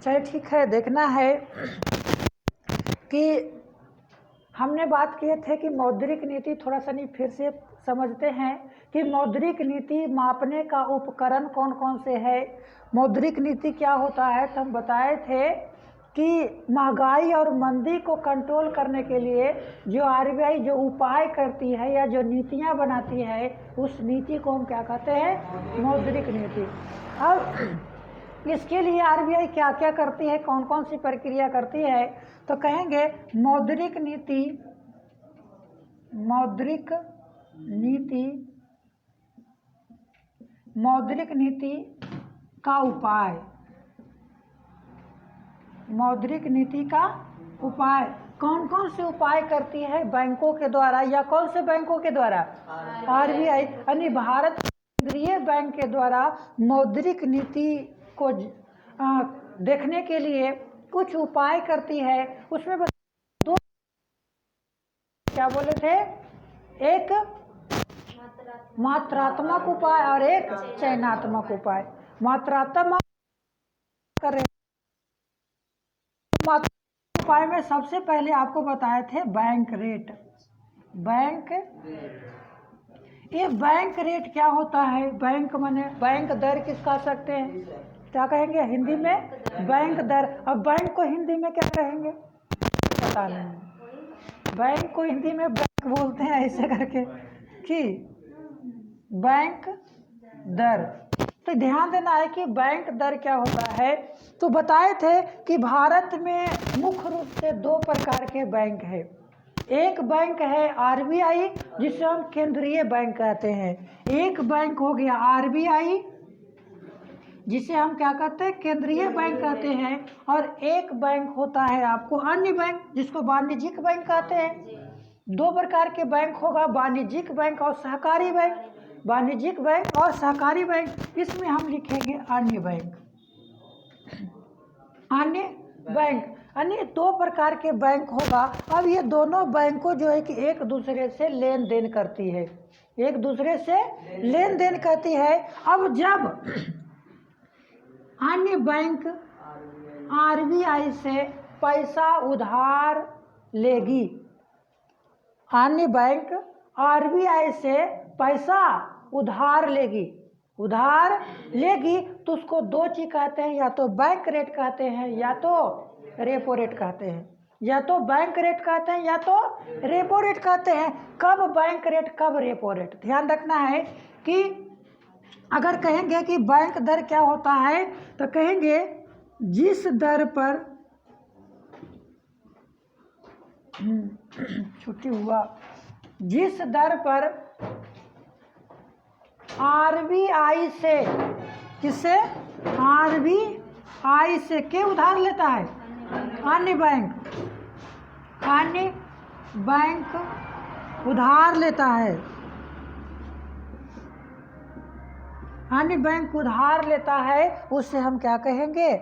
चलिए ठीक है। देखना है कि हमने बात किए थे कि मौद्रिक नीति, थोड़ा सा नहीं फिर से समझते हैं कि मौद्रिक नीति मापने का उपकरण कौन कौन से है। मौद्रिक नीति क्या होता है, तो हम बताए थे कि महंगाई और मंदी को कंट्रोल करने के लिए जो आरबीआई जो उपाय करती है या जो नीतियां बनाती है, उस नीति को हम क्या कहते हैं, मौद्रिक नीति। अब इसके लिए आरबीआई क्या क्या करती है, कौन कौन सी प्रक्रिया करती है, तो कहेंगे मौद्रिक नीति, मौद्रिक नीति, मौद्रिक नीति का उपाय, मौद्रिक नीति का उपाय कौन कौन से उपाय करती है, बैंकों के द्वारा, या कौन से बैंकों के द्वारा, आरबीआई यानी भारत केंद्रीय बैंक के द्वारा मौद्रिक नीति को देखने के लिए कुछ उपाय करती है। उसमें दो क्या बोले थे, एक मात्रात्मक उपाय और एक चयनात्मक उपाय। मात्रात्मक कर रहे उपाय में सबसे पहले आपको बताए थे बैंक रेट। बैंक, ये बैंक रेट क्या होता है, बैंक माने बैंक दर किस कह सकते हैं, क्या कहेंगे हिंदी में, बैंक दर। अब बैंक को हिंदी में क्या कहेंगे पता नहीं, बैंक को हिंदी में बैंक बोलते हैं ऐसे करके कि बैंक दर। तो ध्यान देना है कि बैंक दर क्या होता है। तो बताए थे कि भारत में मुख्य रूप से दो प्रकार के बैंक है। एक बैंक है आरबीआई, जिसे हम केंद्रीय बैंक कहते हैं। एक बैंक हो गया आरबीआई, जिसे हम क्या कहते हैं, केंद्रीय बैंक कहते हैं। और एक बैंक होता है आपको अन्य बैंक, जिसको वाणिज्यिक बैंक कहते हैं। दो प्रकार के बैंक होगा, वाणिज्यिक बैंक और सहकारी बैंक। वाणिज्यिक बैंक और सहकारी बैंक, इसमें हम लिखेंगे अन्य बैंक। अन्य बैंक अन्य दो प्रकार के बैंक होगा। अब ये दोनों बैंकों जो है कि एक दूसरे से लेन देन करती है, एक दूसरे से लेन देन करती है। अब जब अन्य बैंक आरबीआई से पैसा उधार लेगी, अन्य बैंक आरबीआई से पैसा उधार लेगी, तो उसको दो चीज कहते हैं, या तो बैंक रेट कहते हैं या तो रेपो रेट कहते हैं। या तो बैंक रेट कहते हैं या तो रेपो रेट कहते हैं। कब बैंक रेट कब रेपो रेट, ध्यान रखना है कि अगर कहेंगे कि बैंक दर क्या होता है, तो कहेंगे जिस दर पर छुट्टी हुआ, जिस दर पर आरबीआई से, किससे, आरबीआई से के उधार लेता है, अन्य बैंक उधार लेता है, अन्य बैंक उधार लेता है, उससे हम क्या कहेंगे,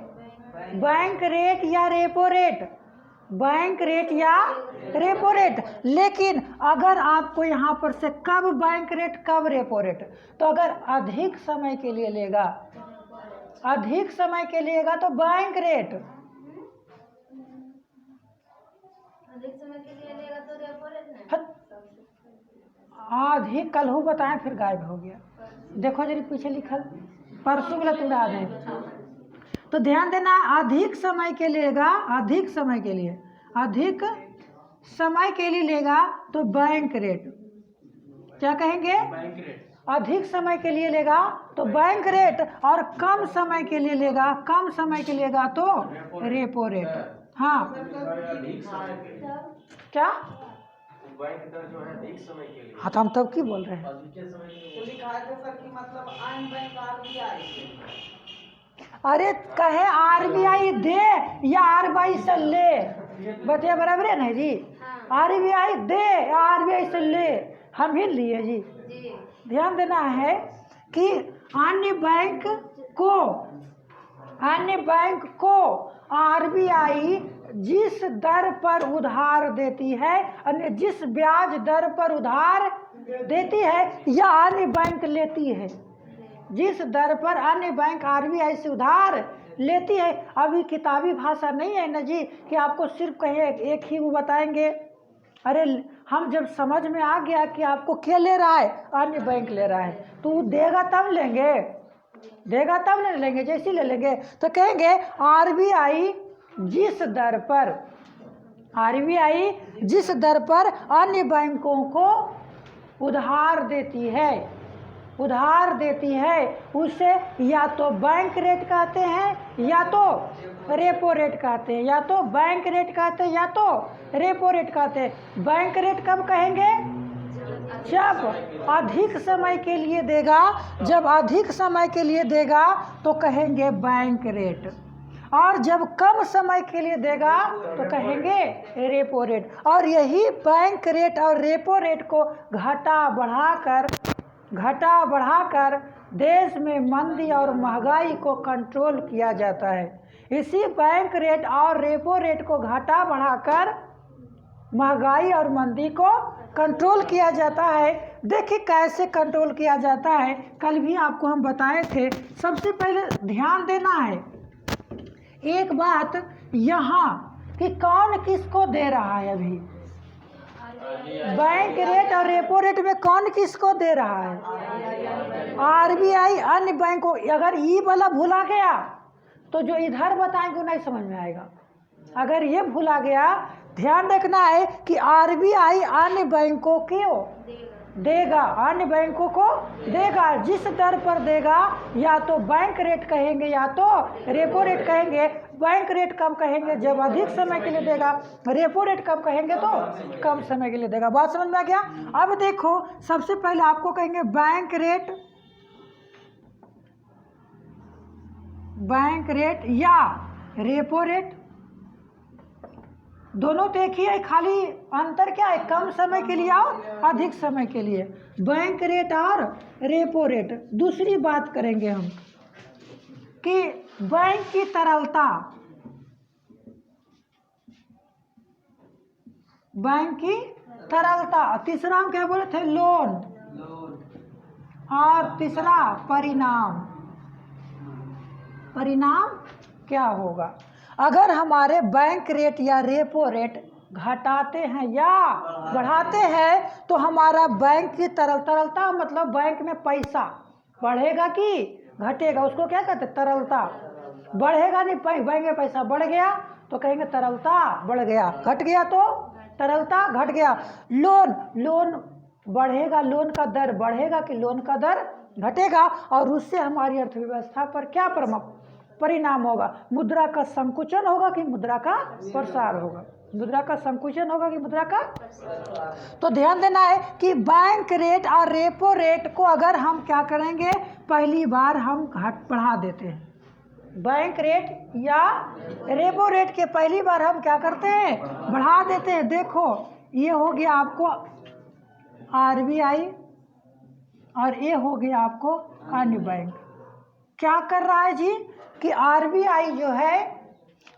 बैंक रेट या रेपो रेट, बैंक रेट या रेपो रेट। लेकिन अगर आपको यहाँ पर से कब बैंक रेट कब रेपो रेट, तो अगर अधिक समय के लिए लेगा, अधिक समय के लिए लेगा तो बैंक रेट, अधिक समय के लिए लेगा तो रेपो रेट। अधिक कल हो बताएं फिर गायब हो गया, देखो जरा पीछे लिखल, परसों गलत उड़ा दें। तो ध्यान देना, अधिक समय के लिए लेगा, अधिक समय के लिए, अधिक समय के लिए लेगा तो बैंक रेट, क्या कहेंगे, बैंक रेट। अधिक समय के लिए लेगा तो बैंक रेट, और कम समय के लिए लेगा, कम समय के लिए लेगा तो रेपो रेट। हाँ क्या बैंक दर जो है अधिक समय के लिए, हाँ तो हम तब की बोल रहे हैं, अरे कहे आरबीआई दे या आरबीआई से ले, बतिया बराबर है ना जी। आरबीआई दे या आरबीआई से ले, हम ही लिए जी। ध्यान देना है कि अन्य बैंक को आरबीआई जिस दर पर उधार देती है, अन्य जिस ब्याज दर पर उधार देती है या अन्य बैंक लेती है, जिस दर पर अन्य बैंक आरबीआई से उधार लेती है। अभी किताबी भाषा नहीं है ना जी कि आपको सिर्फ कहीं एक ही वो बताएंगे। अरे हम जब समझ में आ गया कि आपको क्या ले रहा है, अन्य बैंक ले रहा है, तो वो देगा तब लेंगे, देगा तब नहीं लेंगे, जैसे ले लेंगे। तो कहेंगे आरबीआई जिस दर पर, आरबीआई जिस दर पर अन्य बैंकों को उधार देती है, उधार देती है, उसे या तो बैंक रेट कहते हैं या तो रेपो रेट कहते हैं, या तो बैंक रेट कहते हैं या तो रेपो रेट कहते हैं। बैंक रेट कब कहेंगे? जब अधिक समय के लिए देगा, जब अधिक समय के लिए देगा तो कहेंगे बैंक रेट, और जब कम समय के लिए देगा तो कहेंगे रेपो रेट। और यही बैंक रेट और रेपो रेट को घटा बढ़ाकर देश में मंदी और महंगाई को कंट्रोल किया जाता है। इसी बैंक रेट और रेपो रेट को घटा बढ़ाकर महंगाई और मंदी को कंट्रोल किया जाता है। देखिए कैसे कंट्रोल किया जाता है, कल भी आपको हम बताए थे। सबसे पहले ध्यान देना है एक बात यहाँ कि कौन किसको दे रहा है। अभी बैंक रेट और रेपो रेट में कौन किसको दे रहा है? आरबीआई अन्य बैंकों। अगर ये वाला भुला गया तो जो इधर बताएंगे नहीं समझ में आएगा। अगर ये भुला गया, ध्यान रखना है कि आरबीआई अन्य बैंकों को देगा, अन्य बैंकों को देगा। जिस दर पर देगा या तो बैंक रेट कहेंगे या तो रेपो रेट कहेंगे। बैंक रेट कब कहेंगे? जब अधिक समय के लिए देगा। रेपो रेट कब कहेंगे? तो कम समय के लिए देगा। बात समझ में आ गया? अब देखो सबसे पहले आपको कहेंगे बैंक रेट या रेपो रेट, दोनों तो एक ही है, खाली अंतर क्या है? कम समय के लिए और अधिक समय के लिए। बैंक रेट और रेपो रेट। दूसरी बात करेंगे हम कि बैंक की तरलता, बैंक की तरलता। तीसरा हम क्या बोले थे? लोन। और तीसरा परिणाम। परिणाम क्या होगा अगर हमारे बैंक रेट या रेपो रेट घटाते हैं या बढ़ाते हैं? तो हमारा बैंक की तरलता मतलब बैंक में पैसा बढ़ेगा कि घटेगा, उसको क्या कहते हैं? तरलता। बढ़ेगा नहीं, बैंक में पैसा बढ़ गया तो कहेंगे तरलता बढ़ गया, घट गया तो तरलता घट गया। लोन बढ़ेगा, लोन का दर बढ़ेगा कि लोन का दर घटेगा, और उससे हमारी अर्थव्यवस्था पर क्या परिणाम होगा? मुद्रा का संकुचन होगा कि मुद्रा का प्रसार होगा? मुद्रा का संकुचन होगा कि मुद्रा का। तो ध्यान देना है कि बैंक रेट और रेपो रेट को अगर हम क्या करेंगे, पहली बार हम बढ़ा देते हैं। बैंक रेट या रेपो रेट के पहली बार हम क्या करते हैं? बढ़ा देते हैं। देखो ये हो गया आपको आरबीआई और ये हो गया आपको अन्य बैंक। क्या कर रहा है जी कि आरबीआई जो है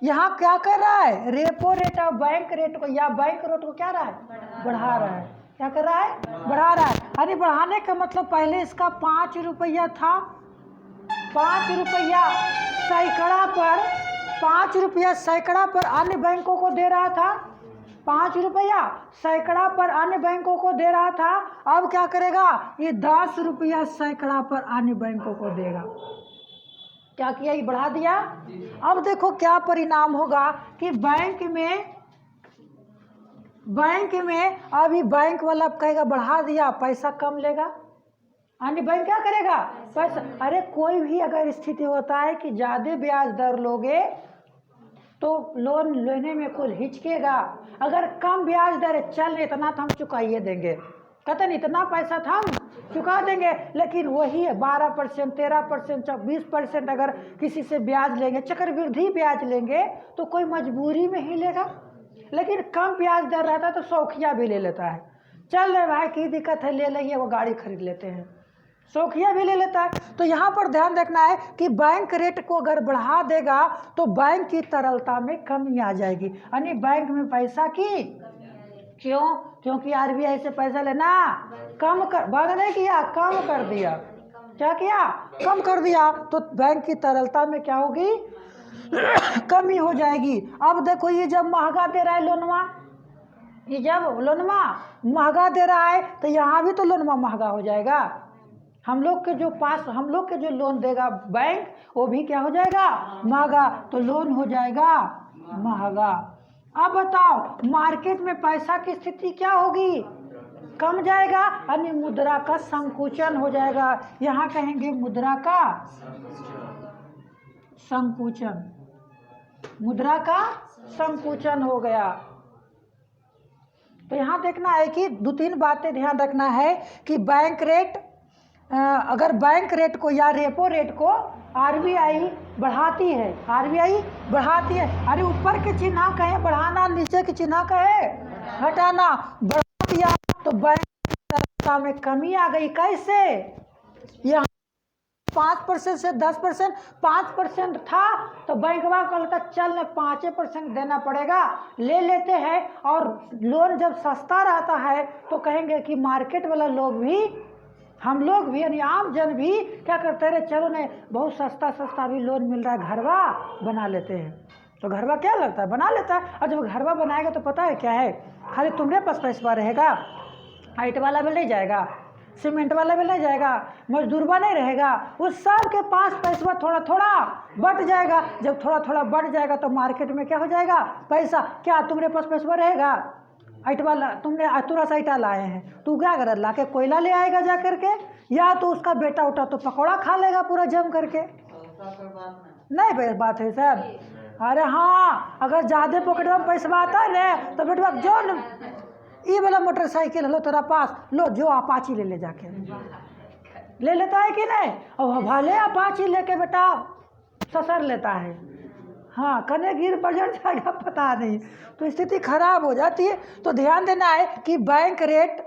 यहाँ क्या कर रहा है? रेपो रेट और बैंक रेट को या बैंक रेट को क्या रहा है? बढ़ा रहा है। क्या कर रहा है? बढ़ा रहा है। यानी बढ़ाने का मतलब पहले इसका 5 रुपया था, 5 रुपया सैकड़ा पर, 5 रुपया सैकड़ा पर अन्य बैंकों को दे रहा था, 5 रुपया सैकड़ा पर अन्य बैंकों को दे रहा था। अब क्या करेगा? ये 10 रुपया सैकड़ा पर अन्य बैंकों को देगा। क्या किया? ये बढ़ा दिया। अब देखो क्या परिणाम होगा कि बैंक में अभी बैंक वाला कहेगा बढ़ा दिया, पैसा कम लेगा। अन्य बैंक क्या करेगा? पैसा। अरे कोई भी अगर स्थिति होता है कि ज़्यादा ब्याज दर लोगे तो लोन लेने में कुछ हिचकेगा। अगर कम ब्याज दर चल इतना तो हम चुकाइए देंगे, कहते नहीं इतना पैसा था हम चुका देंगे। लेकिन वही है 12%, 13%, 20% अगर किसी से ब्याज लेंगे, चक्रवृद्धि ब्याज लेंगे तो कोई मजबूरी में ही लेगा। लेकिन कम ब्याज दर रहता तो शौकिया भी ले लेता है। चल रहे भाई की दिक्कत है, ले लेंगे, वो गाड़ी खरीद लेते हैं, शौकिया भी ले लेता है। तो यहाँ पर ध्यान रखना है कि बैंक रेट को अगर बढ़ा देगा तो बैंक की तरलता में कमी आ जाएगी, यानी बैंक में पैसा की। क्यों? क्योंकि आरबीआई से पैसा लेना कम कर, बंद नहीं किया, कम कर दिया। क्या किया? कम कर दिया। तो बैंक की तरलता में क्या होगी? कमी हो जाएगी। अब देखो ये जब महंगा दे रहा है लोनवा, ये जब लोनवा महंगा दे रहा है तो यहाँ भी तो लोनवा महंगा हो जाएगा। हम लोग के जो लोन देगा बैंक, वो भी क्या हो जाएगा, महंगा, तो लोन हो जाएगा महंगा। अब बताओ मार्केट में पैसा की स्थिति क्या होगी, कम जाएगा, यानी मुद्रा का संकुचन हो जाएगा। यहाँ कहेंगे मुद्रा का संकुचन, मुद्रा का संकुचन हो गया। तो यहाँ देखना है कि 2-3 बातें ध्यान रखना है कि बैंक रेट, अगर बैंक रेट को या रेपो रेट को आरबीआई बढ़ाती है, आरबीआई बढ़ाती है, अरे ऊपर के चिन्ह कहे बढ़ाना, नीचे के चिन्ह कहे घटाना, बढ़ा दिया तो बैंक में कमी आ गई। कैसे, यहाँ 5% से 10%, 5% था तो बैंकवा को लगता चल 5% देना पड़ेगा, ले लेते हैं। और लोन जब सस्ता रहता है तो कहेंगे कि मार्केट वाला लोग भी, हम लोग भी, यानी आम जन भी क्या करते रहे, चलो नहीं बहुत सस्ता भी लोन मिल रहा है, घरवा बना लेते हैं। तो घरवा क्या लगता है, बना लेता है। और जब घरवा बनाएगा तो पता है क्या है, खाली तुम्हारे पास पैसा रहेगा, हाइट वाला भी नहीं जाएगा, सीमेंट वाला भी नहीं जाएगा, मजदूरवा नहीं रहेगा, उस सब के पास पैसा थोड़ा थोड़ा बढ़ जाएगा। जब थोड़ा थोड़ा बढ़ जाएगा तो मार्केट में क्या हो जाएगा, पैसा, क्या तुम्हारे पास पैसा रहेगा, हाइट वाला, तुमने तुरा सा ईटा लाए हैं, तू क्या कर ला के कोयला ले आएगा जा करके, या तो उसका बेटा उठा तो पकौड़ा खा लेगा पूरा जम करके, नहीं बात है सर। अरे हाँ, अगर ज़्यादा पॉकेट में पैसा आता है ना तो बेटवा जो ये वाला मोटरसाइकिल लो तेरा पास, लो जो अपाची ले जाके, ले लेता है कि नहीं, और भले अपाची लेके बेटा ससर लेता है, हाँ कने गिर पड़ जाएगा पता नहीं, तो स्थिति खराब हो जाती है। तो ध्यान देना है कि बैंक रेट,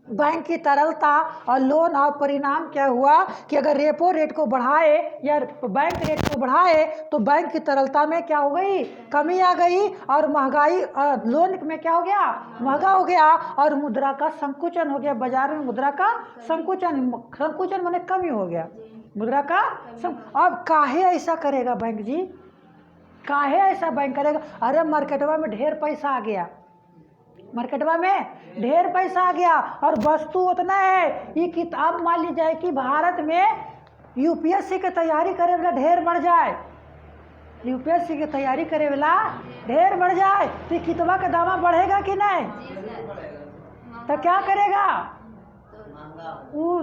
बैंक की तरलता और लोन, और परिणाम क्या हुआ कि अगर रेपो रेट को बढ़ाए या बैंक रेट को बढ़ाए तो बैंक की तरलता में क्या हो गई, कमी आ गई, और महंगाई, लोन में क्या हो गया, महंगा हो गया, और मुद्रा का संकुचन हो गया। बाजार में मुद्रा का संकुचन माने कमी हो गया, मुद्रा का अब काहे ऐसा करेगा बैंक जी, काहे ऐसा बैंक करेगा, अरे मार्केटवा में ढेर पैसा आ गया, मार्केटवा में ढेर पैसा आ गया, और वस्तु उतना है। ये किताब मान ली जाए कि भारत में यूपीएससी की तैयारी करे वाला ढेर बढ़ जाए, यूपीएससी की तैयारी करे वाला ढेर बढ़ जाए तो किताबा का दाम बढ़ेगा कि नहीं, तो क्या करेगा, वो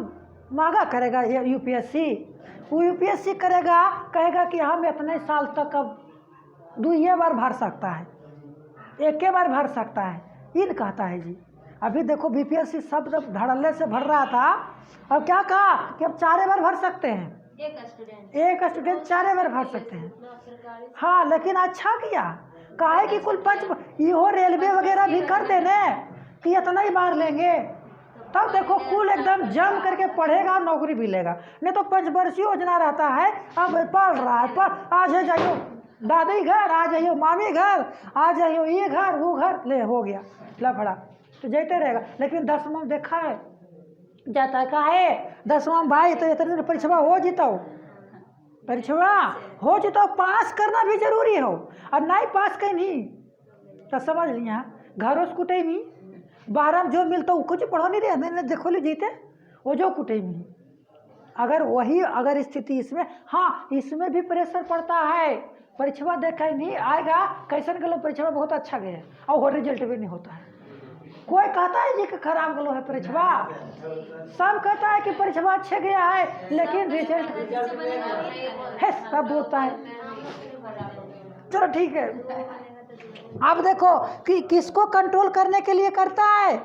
महंगा करेगा यूपीएससी, वो यूपीएससी करेगा, कहेगा कि हम इतने साल तक अब 2 बार भर सकता है, 1 बार भर सकता है, इन कहता है जी। अभी देखो बीपीएससी सब जब धड़ल्ले से भर रहा था, अब क्या कहा कि अब 4 बार भर सकते हैं, एक स्टूडेंट 4 बार भर सकते हैं। हाँ लेकिन अच्छा किया, काहे कि कुल 5, यो रेलवे वगैरह भी कर देने कि इतना ही बार लेंगे, तब देखो कुल एकदम जम करके पढ़ेगा, नौकरी भी लेगा। नहीं तो 5 वर्षीय योजना रहता है, अब पढ़ रहा है, पढ़ आज है जाइयो दादी घर, आ जाइयो मामी घर, आ जाइयो ये घर वो घर, ले हो गया लफड़ा, तो जाते रहेगा। लेकिन 10वां देखा है जाता का है, 10वां भाई तो इतने परीक्षा हो जीतो, परीक्षा हो जीतो, पास करना भी जरूरी हो, और नहीं पास कहीं नहीं तो समझ लिया घरों से कुटे नहीं, बाहर जो मिलता वो कुछ पढ़ो नहीं रहे, देखो ले जीते वो जो कुटे नहीं। अगर वही अगर स्थिति इसमें, हाँ इसमें भी प्रेशर पड़ता है, परीक्षा देखा नहीं आएगा, कैसन गलो परीक्षा बहुत अच्छा गया और वो रिजल्ट भी नहीं होता है। कोई कहता है जी कि खराब गलो है परीक्षा, सब कहता है कि परीक्षा अच्छे गया है, लेकिन रिजल्ट है सब बोलता है। चलो ठीक है, अब देखो कि किसको कंट्रोल करने के लिए करता है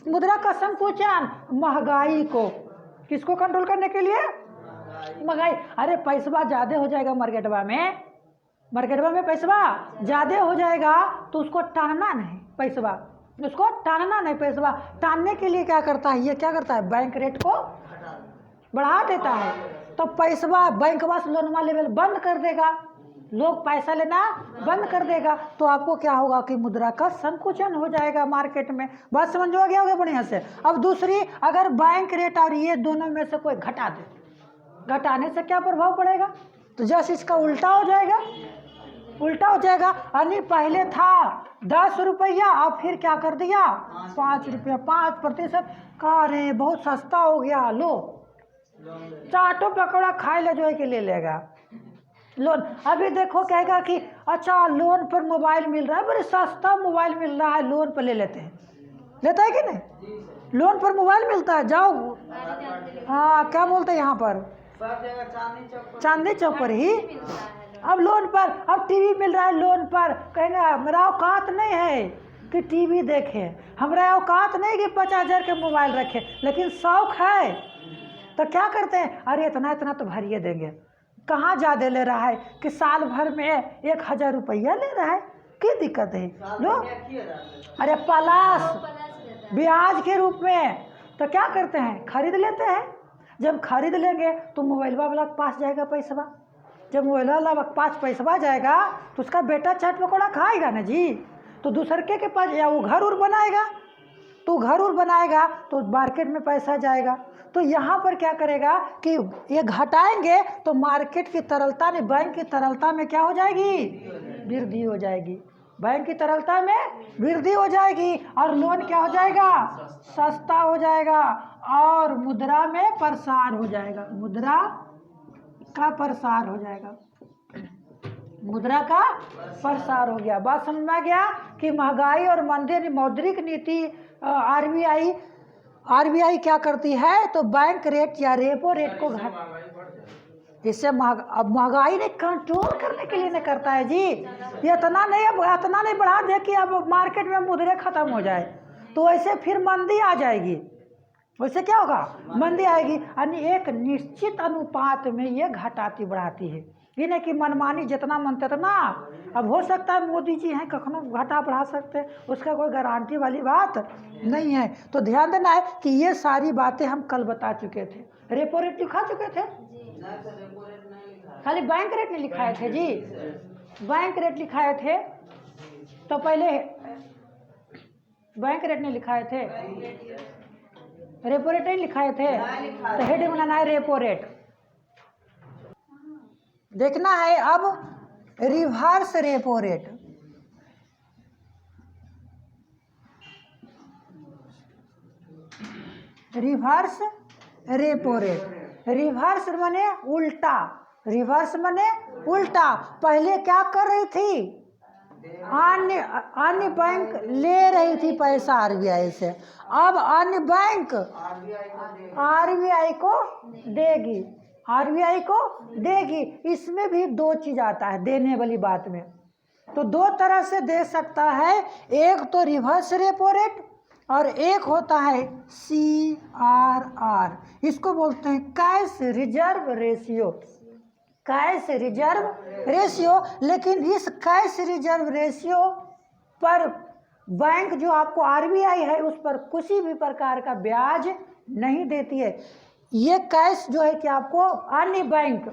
मुद्रा का संकुचन, महंगाई को, किसको कंट्रोल करने के लिए, महंगाई। अरे पैसा ज़्यादा हो जाएगा मार्केटवा में, मार्केटवा में पैसा ज़्यादा हो जाएगा तो उसको टानना नहीं, पैसा उसको टानना नहीं, पैसा टानने के लिए क्या करता है, ये क्या करता है, बैंक रेट को बढ़ा देता है, तो पैसा बैंकवा से लोनवा लेवल बंद कर देगा, लोग पैसा लेना बंद कर देगा, तो आपको क्या होगा कि मुद्रा का संकुचन हो जाएगा मार्केट में। बात समझ हो गया होगा बढ़िया से। अब दूसरी, अगर बैंक रेट और ये दोनों में से कोई घटा दे, घटाने से क्या प्रभाव पड़ेगा, तो जैसे इसका उल्टा हो जाएगा, उल्टा हो जाएगा। यानी पहले था 10 रुपया, अब फिर क्या कर दिया 5 रुपया, 5%। कह रहे बहुत सस्ता हो गया, लो चाटो पकौड़ा खाए ले जो है कि ले लेगा लोन। अभी देखो कहेगा कि अच्छा लोन पर मोबाइल मिल रहा है, बड़े सस्ता मोबाइल मिल रहा है, लोन पर ले लेते हैं। लेता है कि नहीं? लोन पर मोबाइल मिलता है, जाओ हाँ क्या बोलते हैं यहाँ पर चांदनी चौक पर ही अब लोन पर, अब टीवी मिल रहा है लोन पर। कहेंगे मेरा औकात नहीं है कि टीवी देखें, हमारा औकात नहीं कि 50,000 के मोबाइल रखें, लेकिन शौक है। तो क्या करते हैं, अरे इतना इतना तो भरिए देंगे। कहाँ ज़्यादा ले रहा है कि साल भर में 1,000 रुपया ले रहा है, क्या दिक्कत है लो। अरे प्लस ब्याज के रूप में। तो क्या करते हैं, खरीद लेते हैं। जब खरीद लेंगे तो मोबाइल वाला के पास जाएगा पैसा। जब मोबाइल वाला के पास पैसा जाएगा तो उसका बेटा चाट पकौड़ा खाएगा ना जी, तो दूसरे के पास या वो घर उर बनाएगा, तो घर उर बनाएगा तो मार्केट में पैसा जाएगा। तो यहाँ पर क्या करेगा कि ये घटाएंगे तो मार्केट की तरलता में, बैंक की तरलता में क्या हो जाएगी, वृद्धि हो जाएगी। बैंक की तरलता में वृद्धि हो जाएगी और लोन क्या हो जाएगा, सस्ता हो जाएगा और मुद्रा में प्रसार हो जाएगा। मुद्रा का प्रसार हो जाएगा, मुद्रा का प्रसार हो गया। बात समझ में आ गया कि महंगाई और मंदी मौद्रिक नीति आरबीआई क्या करती है, तो बैंक रेट या रेपो रेट को इससे अब महंगाई ने कंट्रोल करने के लिए नहीं करता है जी। ये इतना नहीं बढ़ा दे कि अब मार्केट में मुद्रे खत्म हो जाए, तो ऐसे फिर मंदी आ जाएगी। वैसे क्या होगा, मंदी आएगी। यानी एक निश्चित अनुपात में ये घटाती बढ़ाती है, ये नहीं कि मनमानी जितना मन तितना। अब हो सकता है मोदी जी हैं कखनो घटा बढ़ा सकते हैं, उसका कोई गारंटी वाली बात नहीं है। तो ध्यान देना है कि ये सारी बातें हम कल बता चुके थे। रेपो रेट लिखा चुके थे, खाली बैंक रेट नहीं लिखाए थे जी, बैंक रेट लिखाए थे। तो पहले बैंक रेट नहीं लिखाए थे, रेपो रेट नहीं लिखाए थे, तो हेडिंग बनाना है रेपो रेट। देखना है अब reverse repo rate. Reverse repo rate, reverse माने उल्टा, रिवर्स माने उल्टा। पहले क्या कर रही थी, अन्य बैंक ले रही थी पैसा आरबीआई से, अब अन्य बैंक आरबीआई को देगी, आरबीआई को देगी। इसमें भी दो चीज आता है देने वाली बात में, तो दो तरह से दे सकता है, एक तो रिवर्स रेपो रेट और एक होता है CRR। इसको बोलते हैं cash reserve ratio, cash reserve ratio. लेकिन इस कैश रिजर्व रेशियो पर बैंक जो आपको आरबीआई है उस पर किसी भी प्रकार का ब्याज नहीं देती है। ये कैश जो है कि आपको अन्य बैंक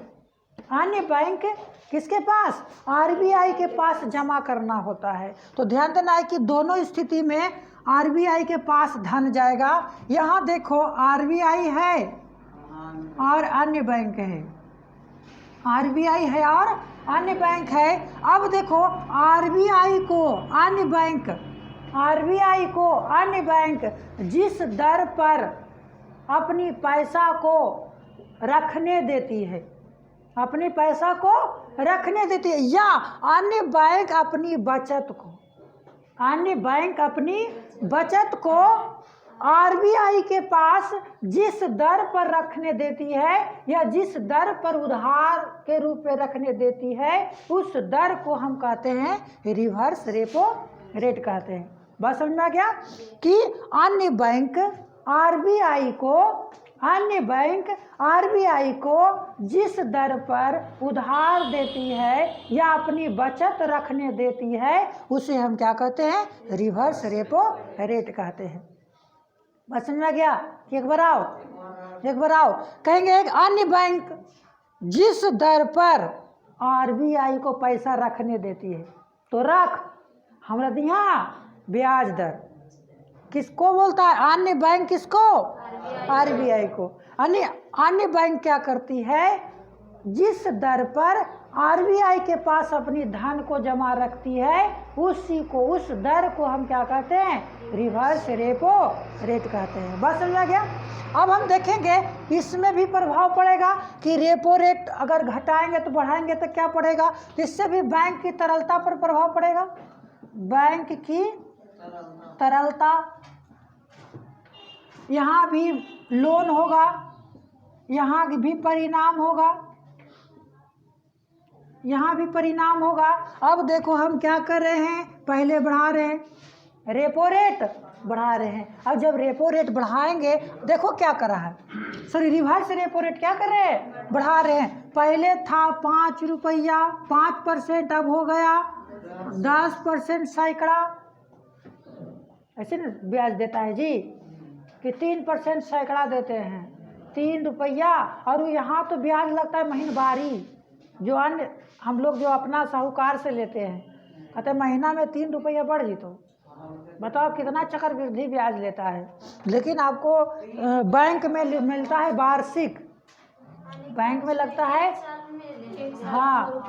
किसके पास, आरबीआई के पास जमा करना होता है। तो ध्यान देना है कि दोनों स्थिति में आरबीआई के पास धन जाएगा। यहाँ देखो आरबीआई है और अन्य बैंक है, आरबीआई है और अन्य बैंक है। अब देखो आरबीआई को अन्य बैंक जिस दर पर अपनी पैसा को रखने देती है, अपनी पैसा को रखने देती है, या अन्य बैंक अपनी बचत को आरबीआई के पास जिस दर पर रखने देती है या जिस दर पर उधार के रूप में रखने देती है, उस दर को हम कहते हैं रिवर्स रेपो रेट कहते हैं। बात समझ में आ गया कि अन्य बैंक आरबीआई को जिस दर पर उधार देती है या अपनी बचत रखने देती है, उसे हम क्या कहते हैं, रिवर्स रेपो रेट कहते हैं। बस समझ में गया। एक बार आओ कहेंगे, एक अन्य बैंक जिस दर पर आरबीआई को पैसा रखने देती है, तो रख हमरा दिया ब्याज दर, किसको बोलता है अन्य बैंक, किसको, आरबीआई को। अन्य बैंक क्या करती है, जिस दर पर आरबीआई के पास अपनी धन को जमा रखती है, उसी को, उस दर को हम क्या कहते हैं? रिवर्स रेपो रेट कहते हैं। बस समझ आ गया। अब हम देखेंगे इसमें भी प्रभाव पड़ेगा कि रेपो रेट अगर घटाएंगे तो बढ़ाएंगे तो क्या पड़ेगा, इससे भी बैंक की तरलता पर प्रभाव पड़ेगा। बैंक की तरलता, यहाँ भी लोन होगा, यहाँ भी परिणाम होगा, यहाँ भी परिणाम होगा। अब देखो हम क्या कर रहे हैं, पहले बढ़ा रहे हैं, रेपो रेट बढ़ा रहे हैं। अब जब रेपो रेट बढ़ाएंगे, देखो क्या कर रहा है, सॉरी रिवर्स रेपो रेट क्या कर रहे हैं? बढ़ा रहे हैं। पहले था 5 रुपया 5%, अब हो गया 10% सैकड़ा। ऐसे ना ब्याज देता है जी कि 3% सैकड़ा देते हैं, 3 रुपया। और यहाँ तो ब्याज लगता है महीनवारी, जो अन्य हम लोग जो अपना साहूकार से लेते हैं, कहते महीना में 3 रुपया बढ़ जी, तो बताओ कितना चक्रवृद्धि ब्याज लेता है। लेकिन आपको बैंक में मिलता है वार्षिक, बैंक में लगता है, हाँ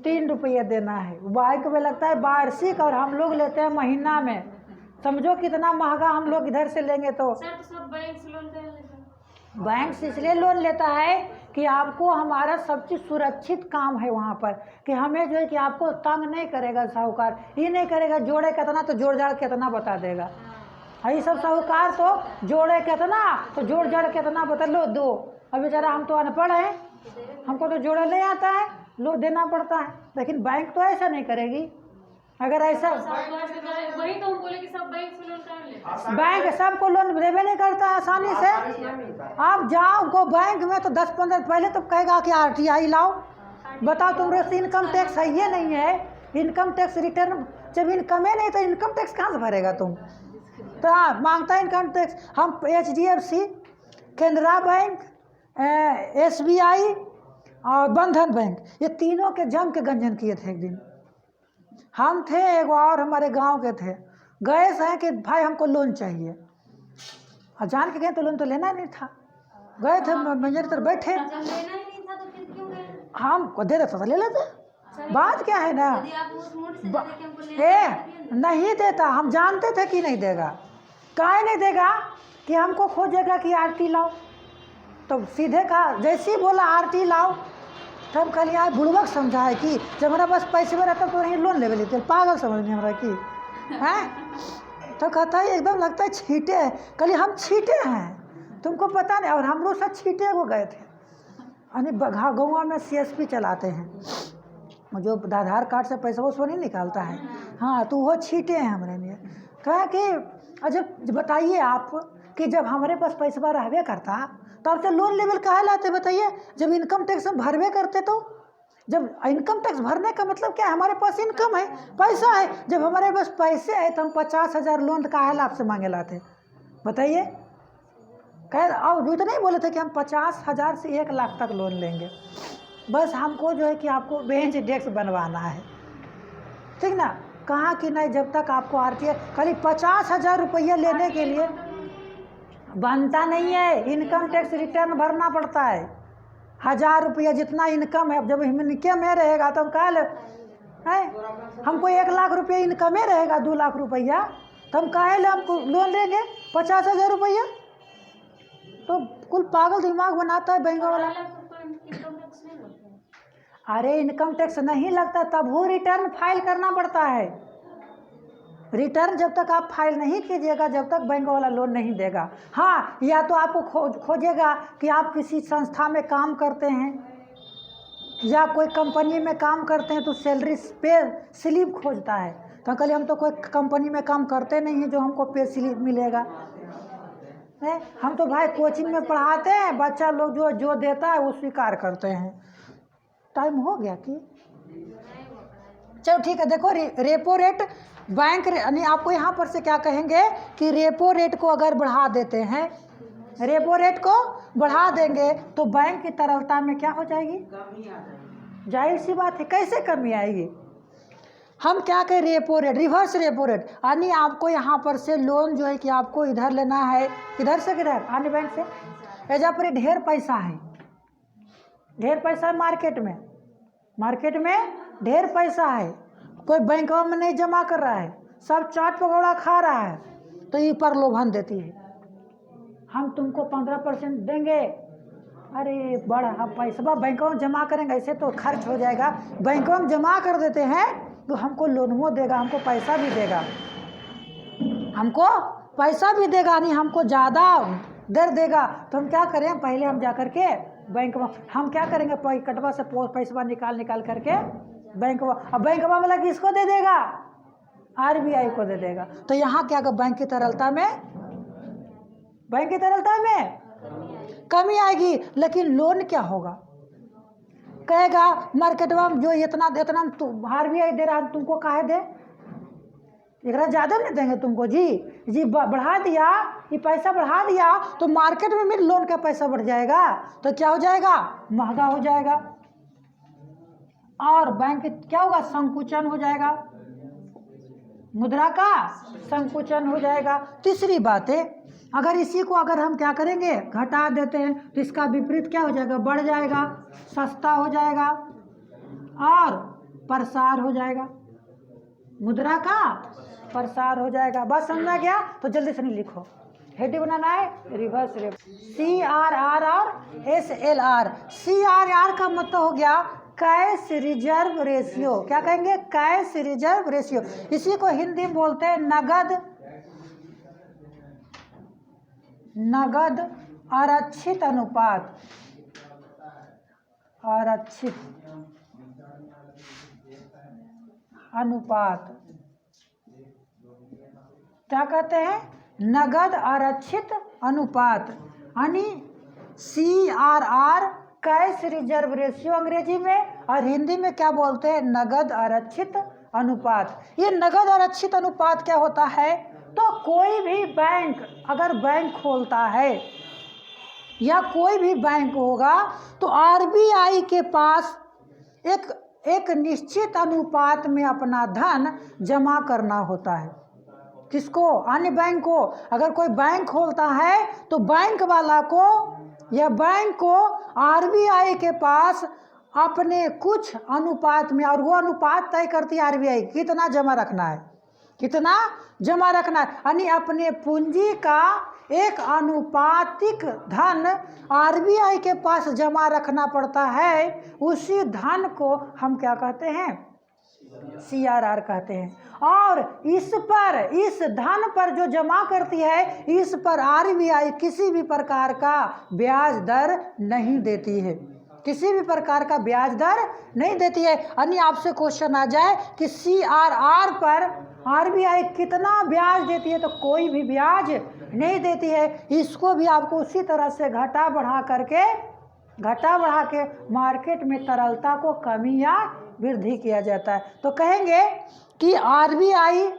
3 रुपया देना है, बैंक में लगता है वार्षिक, और हम लोग लेते हैं महीना में। समझो कितना महंगा हम लोग इधर से लेंगे। तो सब बैंक से लोन बैंक से इसलिए लोन लेता है कि आपको हमारा सब चीज़ सुरक्षित काम है वहाँ पर, कि हमें जो है कि आपको तंग नहीं करेगा साहूकार, ये नहीं करेगा जोड़े कितना तो जोड़ जाड़ कितना बता देगा। ये सब साहूकार तो जोड़े कितना तो जोड़ जाड़ कितना बता लो दो। अब बेचारा हम तो अनपढ़ हैं, हमको तो जोड़ा नहीं आता है, लो देना पड़ता है। लेकिन बैंक तो ऐसा नहीं करेगी। अगर ऐसा वही तो हम बोले कि सब बैंक से लोन कर ले, बैंक सबको लोन देवे नहीं करता है आसानी से। आप जाओ को बैंक में तो 10-15 पहले तो कहेगा कि आरटीआई लाओ, बताओ तुमरे से इनकम टैक्स है ये नहीं है, इनकम टैक्स रिटर्न, जब इनकम है नहीं तो इनकम टैक्स कहाँ से भरेगा तुम? तो हाँ मांगता है इनकम टैक्स। हम HDFC, कैनरा बैंक, SBI और बंधन बैंक, ये तीनों के जम के गंजन किए थे एक दिन। हम थे एक और हमारे गांव के थे, गए हैं कि भाई हमको लोन चाहिए, और जान के गए तो लोन तो लेना नहीं था, गए थे मैनेजर तर बैठे, जब लेना ही नहीं था तो फिर क्यों गए? हमको दे देता तो ले लेते। बात क्या है ना, यदि आप उस मूड से देते कि हमको लेना नहीं देता, हम जानते थे कि नहीं देगा। काहे नहीं देगा कि हमको खोजेगा कि आरटी लाओ, तो सीधे कहा, जैसे ही बोला आरटी लाओ, तब कल यार बुड़बक समझा है कि जब हमारा बस पैसे में रहता तो नहीं लोन ले लेते, पागल समझ नहीं हमारा कि हैं। तो कहता है एकदम लगता है छीटे हैं, कल हम छीटे हैं तुमको पता नहीं। और हम लोग सब छीटे को गए थे, यानी गाँव में CSP चलाते हैं, जो आधार कार्ड से पैसा वो नहीं निकालता है, हाँ तो वो छीटे हैं हमारे लिए। कहा कि अजब बताइए आप कि जब हमारे पास पैसा रहबे करता तो आपसे लोन लेवल कहा लाते बताइए, जब इनकम टैक्स हम भरवे करते तो। जब इनकम टैक्स भरने का मतलब क्या है, हमारे पास इनकम है, पैसा है, जब हमारे पास पैसे है तो हम 50,000 लोन कहा है आपसे मांगे लाते बताइए। कह अब जो तो नहीं बोले थे कि हम 50,000 से 1 लाख तक लोन लेंगे, बस हमको जो है कि आपको बेंच डेस्क बनवाना है, ठीक ना। कहा कि नहीं, जब तक आपको RTI खाली 50,000 रुपया लेने के लिए बनता नहीं है, इनकम टैक्स रिटर्न भरना पड़ता है। 1,000 रुपया जितना इनकम है, जब इनकम में रहेगा तो हम कहा ले हमको 1 लाख रुपया इनकम में रहेगा, 2 लाख रुपया, तो हम कहे ले हमको लोन लेंगे 50,000 रुपया। तो कुल पागल दिमाग बनाता है बैंक वाला। अरे इनकम टैक्स नहीं लगता, तब वो रिटर्न फाइल करना पड़ता है। रिटर्न जब तक आप फाइल नहीं कीजिएगा, जब तक बैंक वाला लोन नहीं देगा। हाँ, या तो आपको खोजेगा कि आप किसी संस्था में काम करते हैं या कोई कंपनी में काम करते हैं, तो सैलरी पे स्लिप खोजता है। तो कल हम तो कोई कंपनी में काम करते नहीं हैं जो हमको पे स्लिप मिलेगा है। हम तो भाई कोचिंग में पढ़ाते हैं, बच्चा लोग जो देता है वो स्वीकार करते हैं। टाइम हो गया कि चलो ठीक है। देखो रेपो रेट बैंक यानी आपको यहाँ पर से क्या कहेंगे कि रेपो रेट को अगर बढ़ा देते हैं, रेपो रेट को बढ़ा देंगे तो बैंक की तरलता में क्या हो जाएगी, जाहिर सी बात है। कैसे कमी आएगी? हम क्या कहें, repo rate, reverse repo rate, यानी आपको यहाँ पर से लोन जो है कि आपको इधर लेना है, इधर से किधर अन्य बैंक से। एजा पर ढेर पैसा है, ढेर पैसा है मार्केट में, मार्केट में ढेर पैसा है, कोई बैंकों में नहीं जमा कर रहा है, सब चाट पकौड़ा खा रहा है, तो ये प्रलोभन देती है, हम तुमको 15% देंगे। अरे बड़ा हम पैसा बैंकों में जमा करेंगे, ऐसे तो खर्च हो जाएगा, बैंकों में जमा कर देते हैं तो हमको लोनवो देगा, हमको पैसा भी देगा, हमको पैसा भी देगा, नहीं हमको ज़्यादा दर देगा। तो हम क्या करें, पहले हम जा कर के बैंक में हम क्या करेंगे, कटवा से पैसा निकाल करके बैंक में, अब बैंक वाला किसको दे देगा, RBI को दे देगा। तो यहाँ क्या बैंक की तरलता में कमी आएगी। लेकिन लोन क्या होगा, कहेगा मार्केटवा में जो इतना RBI दे रहा है तुमको काहे दे, इतना ज़्यादा नहीं देंगे तुमको जी बढ़ा दिया, ये पैसा बढ़ा दिया तो मार्केट में भी लोन का पैसा बढ़ जाएगा, तो क्या हो जाएगा, महंगा हो जाएगा, और बैंक क्या होगा, संकुचन हो जाएगा, मुद्रा का संकुचन हो जाएगा। तीसरी बात है, अगर इसी को अगर हम क्या करेंगे, घटा देते हैं तो इसका विपरीत क्या हो जाएगा, बढ़ जाएगा, सस्ता हो जाएगा और प्रसार हो जाएगा, मुद्रा का प्रसार हो जाएगा। बस समझा गया, तो जल्दी से नहीं लिखो, हेडिंग बनाना है, रिवर्स CRR और SLR। CRR का मतलब हो गया कैश रिजर्व रेशियो, क्या कहेंगे, कैश रिजर्व रेशियो, इसी को हिंदी में बोलते हैं नगद आरक्षित अनुपात, आरक्षित अनुपात क्या कहते हैं, नगद आरक्षित अनुपात, यानी CRR कैश रिजर्व रेशियो अंग्रेजी में, और हिंदी में क्या बोलते हैं, नगद आरक्षित अनुपात। ये नगद आरक्षित अनुपात क्या होता है, तो कोई भी बैंक अगर बैंक खोलता है या कोई भी बैंक होगा तो RBI के पास एक निश्चित अनुपात में अपना धन जमा करना होता है। किसको, अन्य बैंक को। अगर कोई बैंक खोलता है तो बैंक वाला को या बैंक को RBI के पास अपने कुछ अनुपात में, और वो अनुपात तय करती है RBI कितना जमा रखना है, कितना जमा रखना है, यानी अपने पूंजी का एक अनुपातिक धन RBI के पास जमा रखना पड़ता है। उसी धन को हम क्या कहते हैं, CRR कहते हैं। और इस धन पर जो जमा करती है, इस पर RBI किसी भी प्रकार का ब्याज दर नहीं देती है, किसी भी प्रकार का ब्याज दर नहीं देती है। यानी आपसे क्वेश्चन आ जाए कि CRR पर RBI कितना ब्याज देती है, तो कोई भी ब्याज नहीं देती है। इसको भी आपको उसी तरह से घटा बढ़ा के मार्केट में तरलता को कमी या वृद्धि किया जाता है। तो कहेंगे कि RBI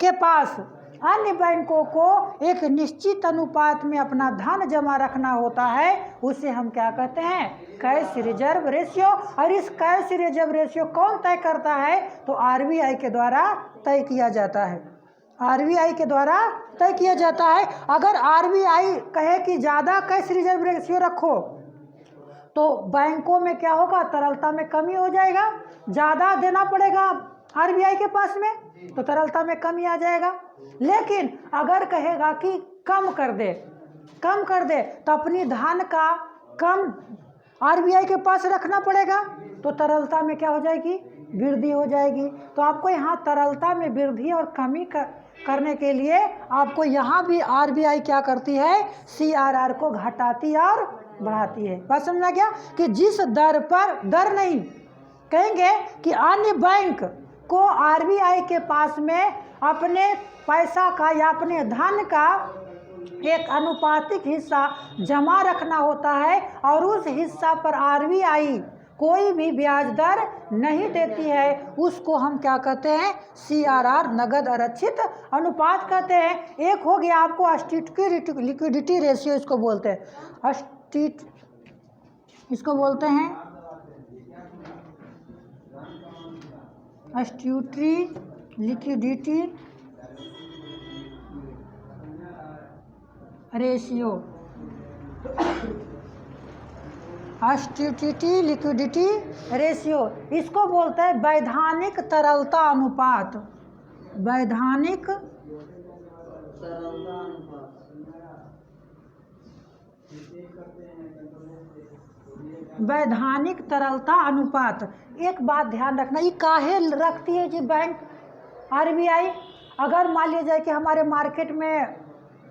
के पास अन्य बैंकों को एक निश्चित अनुपात में अपना धन जमा रखना होता है, उसे हम क्या कहते हैं, कैश रिजर्व रेशियो। और इस कैश रिजर्व रेशियो कौन तय करता है, तो RBI के द्वारा तय किया जाता है, RBI के द्वारा तय किया जाता है। अगर RBI कहे कि ज़्यादा कैश रिजर्व रेशियो रखो तो बैंकों में क्या होगा, तरलता में कमी हो जाएगा, ज़्यादा देना पड़ेगा RBI के पास में, तो तरलता में कमी आ जाएगा। लेकिन अगर कहेगा कि कम कर दे तो अपनी धन का कम RBI के पास रखना पड़ेगा, तो तरलता में क्या हो जाएगी, वृद्धि हो जाएगी। तो आपको यहाँ तरलता में वृद्धि और कमी करने के लिए आपको यहाँ भी RBI क्या करती है, CRR को घटाती और बढ़ाती है। बात समझा गया कि जिस दर पर, दर नहीं कहेंगे कि अन्य बैंक को RBI के पास में अपने पैसा का या अपने धन का एक अनुपातिक हिस्सा जमा रखना होता है, और उस हिस्सा पर RBI कोई भी ब्याज दर नहीं देती है, उसको हम क्या कहते हैं, CRR नगद आरक्षित अनुपात कहते हैं। एक हो गया आपको स्टैट्यूटरी लिक्विडिटी रेशियो, इसको बोलते हैं, इसको बोलते हैं statutory liquidity ratio. STT liquidity ratio, इसको बोलते हैं वैधानिक तरलता अनुपात। वैधानिक वैधानिक तरलता अनुपात। एक बात ध्यान रखना, ये काहे रखती है जी बैंक आरबीआई? अगर मान लिया जाए कि हमारे मार्केट में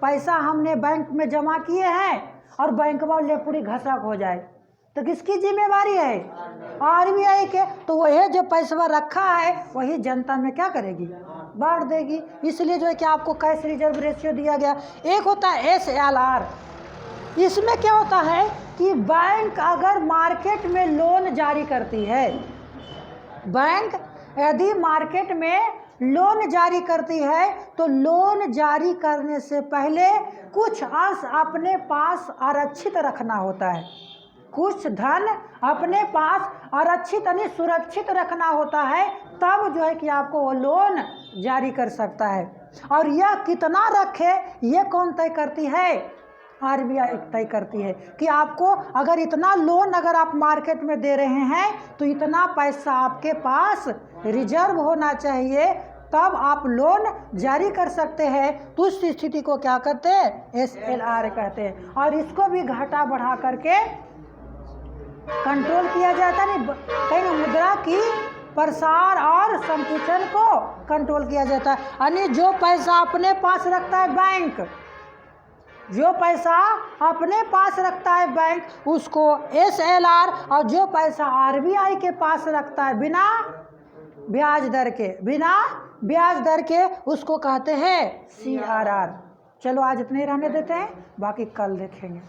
पैसा हमने बैंक में जमा किए हैं और बैंक वाले पूरी घसक हो जाए तो किसकी जिम्मेवारी है? आरबीआई के। तो वही जो पैसा रखा है वही जनता में क्या करेगी? बांट देगी। इसलिए जो है कि आपको कैश रिजर्व रेशियो दिया गया। एक होता है SLR, इसमें क्या होता है कि बैंक अगर मार्केट में लोन जारी करती है, बैंक यदि मार्केट में लोन जारी करती है तो लोन जारी करने से पहले कुछ अंश अपने पास आरक्षित रखना होता है, कुछ धन अपने पास आरक्षित यानी सुरक्षित रखना होता है, तब जो है कि आपको वो लोन जारी कर सकता है। और यह कितना रखे ये कौन तय करती है? आरबीआई तय करती है कि आपको अगर इतना लोन अगर आप मार्केट में दे रहे हैं तो इतना पैसा आपके पास रिजर्व होना चाहिए, तब आप लोन जारी कर सकते हैं। तो उस स्थिति को क्या कहते हैं? SLR कहते हैं। और इसको भी घटा बढ़ा करके कंट्रोल किया जाता है। नहीं कहीं मुद्रा की प्रसार और संकुचन को कंट्रोल किया जाता है। यानी जो पैसा अपने पास रखता है बैंक, जो पैसा अपने पास रखता है बैंक उसको SLR, और जो पैसा आरबीआई के पास रखता है बिना ब्याज दर के उसको कहते हैं CRR। चलो आज इतने ही रहने देते हैं, बाकी कल देखेंगे।